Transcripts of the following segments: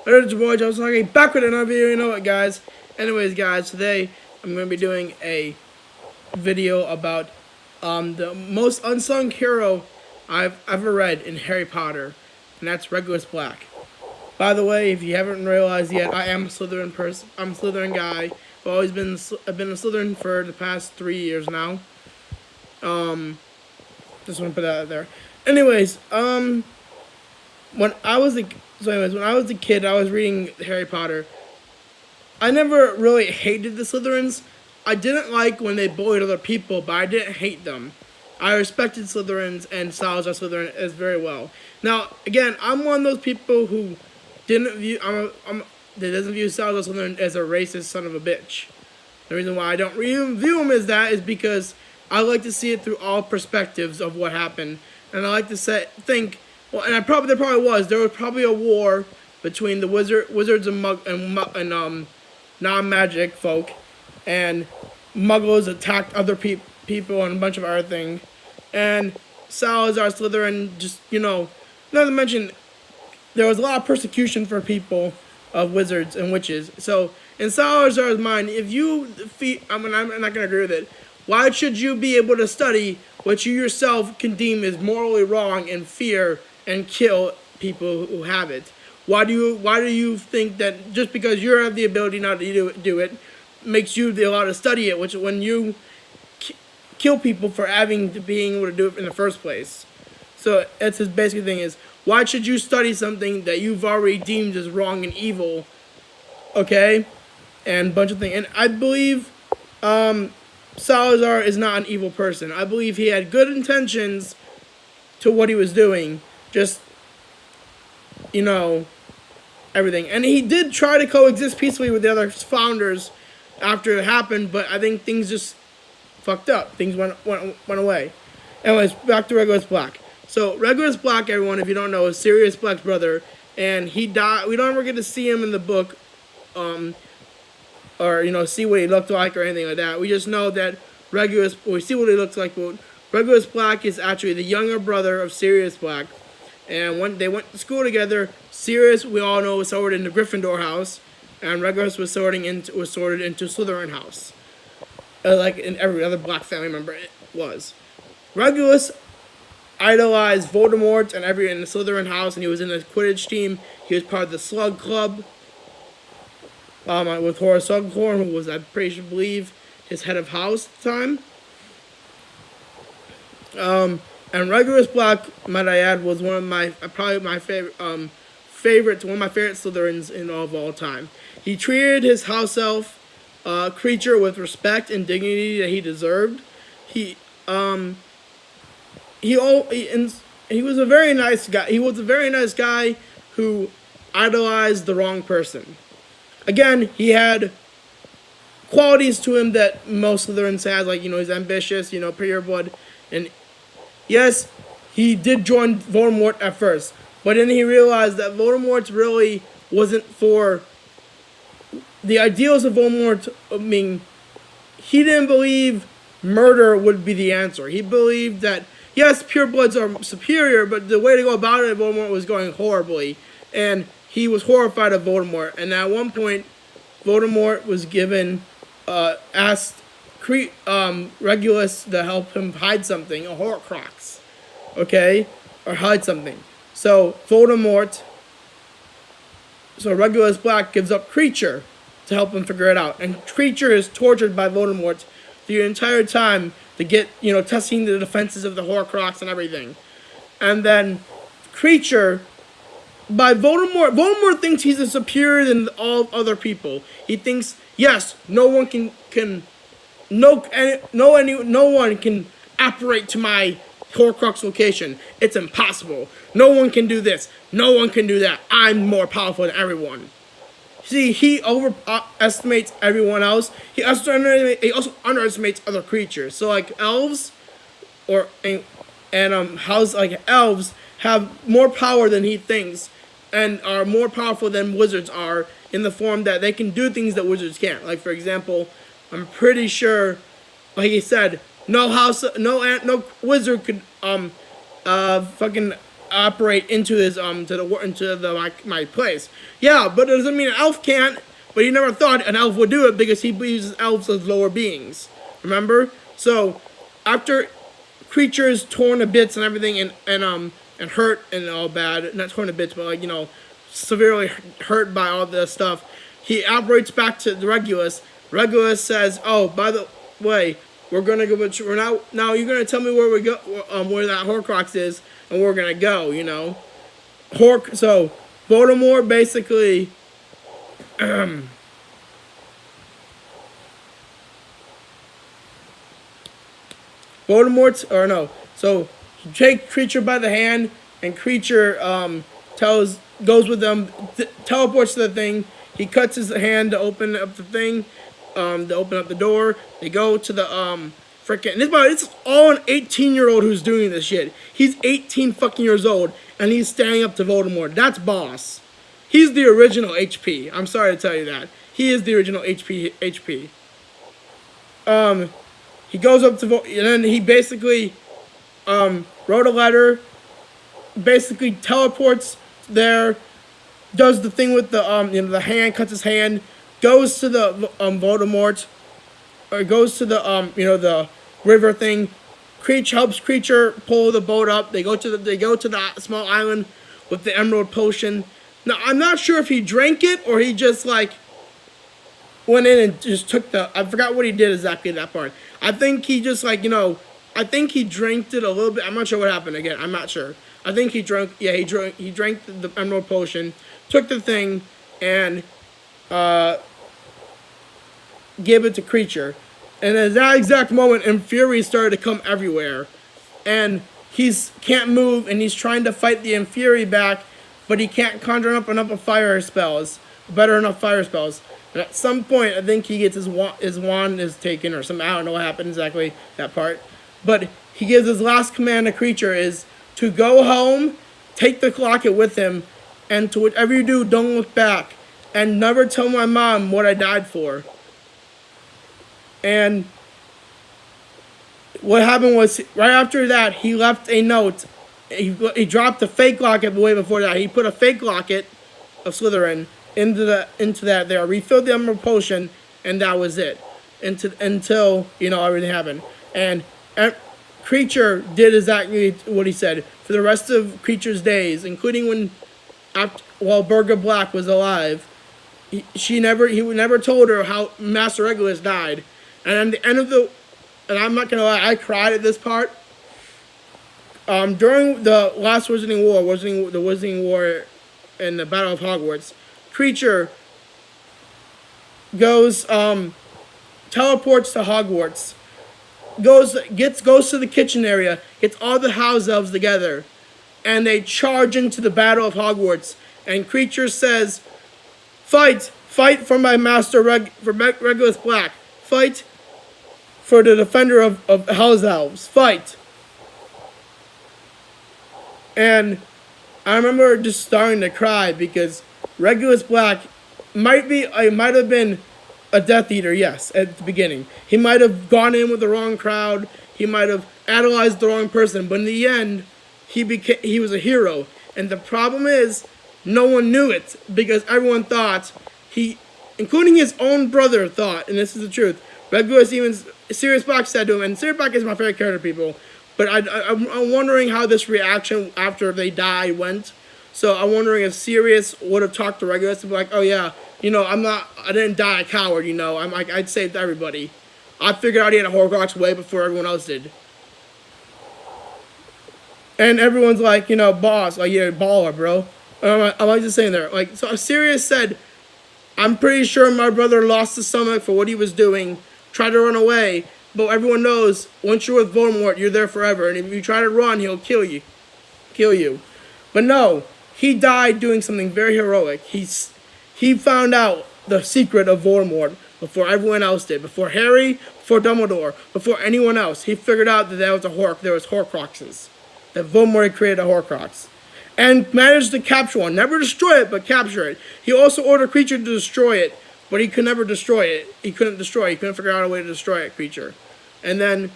What is your boy Joe Soggy back with another video, you know what guys? Anyways guys, today I'm going to be doing a video about the most unsung hero I've ever read in Harry Potter, and that's Regulus Black. By the way, if you haven't realized yet, I am a Slytherin person. I'm a Slytherin guy. I've been a Slytherin for the past 3 years now. Just want to put that out there. Anyways, when I was a kid, I was reading Harry Potter. I never really hated the Slytherins. I didn't like when they bullied other people, but I didn't hate them. I respected Slytherins and Salazar Slytherin as very well. Now, again, I'm one of those people who doesn't view Salazar Slytherin as a racist son of a bitch. The reason why I don't view him as that is because I like to see it through all perspectives of what happened, and I like to think. Well, and there probably was a war between the wizards and non-magic folk, and muggles attacked other people and a bunch of other things, and Salazar Slytherin just, not to mention, there was a lot of persecution for people of wizards and witches. So in Salazar's mind, if you defeat, I'm not going to agree with it. Why should you be able to study what you yourself can deem is morally wrong and fear and kill people who have it? Why do you think that just because you have the ability not to do it makes you allowed to study it, which when you kill people for being able to do it in the first place? So that's his basic thing is, why should you study something that you've already deemed as wrong and evil? Okay? And a bunch of things. And I believe Salazar is not an evil person. I believe he had good intentions to what he was doing. Just, everything. And he did try to coexist peacefully with the other founders after it happened, but I think things just fucked up. Things went away. Anyways, back to Regulus Black. So, Regulus Black, everyone, if you don't know, is Sirius Black's brother, and he died. We don't ever get to see him in the book, or, see what he looked like or anything like that. We just know that we see what he looks like, but Regulus Black is actually the younger brother of Sirius Black. And when they went to school together, Sirius, we all know, was sorted into Gryffindor house, and Regulus was sorted into Slytherin house, like in every other Black family member it was. Regulus idolized Voldemort in the Slytherin house, and he was in the Quidditch team. He was part of the Slug Club with Horace Slughorn, who was, I believe, his head of house at the time. And Regulus Black, might I add, was one of my favorite Slytherins in all time. He treated his house elf creature with respect and dignity that he deserved. He was a very nice guy. He was a very nice guy who idolized the wrong person. Again, he had qualities to him that most Slytherins has, like, he's ambitious, pureblood, and yes, he did join Voldemort at first, but then he realized that Voldemort really wasn't for the ideals of Voldemort. I mean, he didn't believe murder would be the answer. He believed that, yes, purebloods are superior, but the way to go about it, Voldemort was going horribly, and he was horrified of Voldemort. And at one point, Voldemort was asked Regulus to help him hide something, a Horcrux, okay, or hide something. So Regulus Black gives up Creature to help him figure it out, and Creature is tortured by Voldemort the entire time to get, testing the defenses of the Horcrux and everything. And then Creature, by Voldemort thinks he's superior than all other people. He thinks, yes, no one can apparate to my Horcrux location. It's impossible. No one can do this. No one can do that. I'm more powerful than everyone. See, he overestimates everyone else. He also underestimates other creatures. So, like elves, elves have more power than he thinks, and are more powerful than wizards are, in the form that they can do things that wizards can't. Like, for example, I'm pretty sure, like he said, no wizard could operate into his my place. Yeah, but it doesn't mean an elf can't. But he never thought an elf would do it because he uses elves as lower beings. Remember? So after creatures torn to bits and everything and hurt and all bad, not torn to bits, but like, severely hurt by all this stuff, he operates back to the Regulus. Regulus says, "Oh, by the way, we're gonna go. We're now. You're gonna tell me where we go, where that Horcrux is, and we're gonna go. So Voldemort basically." So he takes Creature by the hand, and Creature goes with them, teleports to the thing. He cuts his hand to open up the thing, to open up the door. They go to the freaking. It's all an 18-year-old who's doing this shit. He's 18 fucking years old, and he's standing up to Voldemort. That's boss. He's the original HP. I'm sorry to tell you that. He is the original HP. He goes up to and then he basically wrote a letter, basically teleports there, does the thing with the the hand, cuts his hand, goes to the Voldemort, or goes to the the river thing. Helps Creature pull the boat up. They go to the small island with the emerald potion. Now I'm not sure if he drank it or he just like went in and just took I forgot what he did exactly at that part. I think he just I think he drank it a little bit. I'm not sure what happened again. I'm not sure. I think he drank the emerald potion, took the thing, and gave it to Creature. And at that exact moment, Inferi started to come everywhere. And can't move, and he's trying to fight the Inferi back, but he can't conjure up enough fire spells, enough fire spells. And at some point, I think he gets his wand is taken or something. I don't know what happened exactly, that part. But he gives his last command to Creature is to go home, take the locket with him, and to whatever you do, don't look back. And never tell my mom what I died for. And what happened was, right after that, he left a note. He dropped a fake locket way before that. He put a fake locket of Slytherin into that there, refilled the emerald potion, and that was it. Until everything happened. And Creature did exactly what he said for the rest of Creature's days, including while Burger Black was alive. He never told her how Master Regulus died. And at the end of and I'm not gonna lie, I cried at this part. During the last Wizarding War in the Battle of Hogwarts, Creature goes, teleports to Hogwarts, goes to the kitchen area, gets all the house elves together, and they charge into the Battle of Hogwarts. And Creature says, "Fight for my master, for Regulus Black. Fight for the defender of house elves. Fight." And I remember just starting to cry because Regulus Black might have been a Death Eater, yes, at the beginning. He might have gone in with the wrong crowd. He might have idolized the wrong person. But in the end, he was a hero. And the problem is, no one knew it because everyone thought including his own brother thought, and this is the truth. Regulus, even Sirius Black said to him, and Sirius Black is my favorite character, people. But I'm wondering how this reaction after they die went. So I'm wondering if Sirius would have talked to Regulus and be like, "Oh yeah, I didn't die a coward, I saved everybody. I figured out he had a Horcrux way before everyone else did." And everyone's like, boss, like, yeah, baller, bro. I'm like just saying there, like, so Sirius said, "I'm pretty sure my brother lost his stomach for what he was doing, tried to run away, but everyone knows once you're with Voldemort, you're there forever, and if you try to run, he'll kill you. But no, he died doing something very heroic. He found out the secret of Voldemort before everyone else did, before Harry, before Dumbledore, before anyone else. He figured out that there was Horcruxes, that Voldemort had created a Horcrux, and managed to capture one. Never destroy it, but capture it. He also ordered Creature to destroy it, but he could never destroy it. He couldn't figure out a way to destroy it, Creature. And then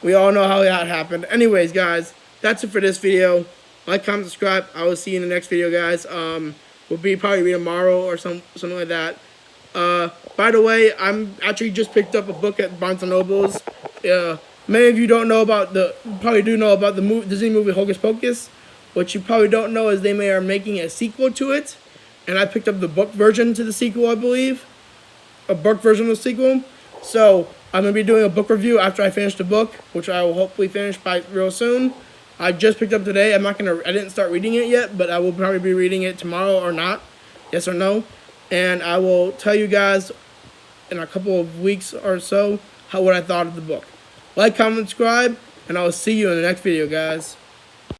we all know how that happened. Anyways, guys, that's it for this video. Like, comment, subscribe. I will see you in the next video, guys. We'll be probably tomorrow or something like that. By the way, I'm actually just picked up a book at Barnes & Noble's. Many of you don't know about probably do know about the Disney movie Hocus Pocus. What you probably don't know is they are making a sequel to it. And I picked up the book version to the sequel, I believe. A book version of the sequel. So, I'm going to be doing a book review after I finish the book, which I will hopefully finish by real soon. I just picked up today. I didn't start reading it yet, but I will probably be reading it tomorrow or not. Yes or no. And I will tell you guys in a couple of weeks or so what I thought of the book. Like, comment, subscribe, and I will see you in the next video, guys.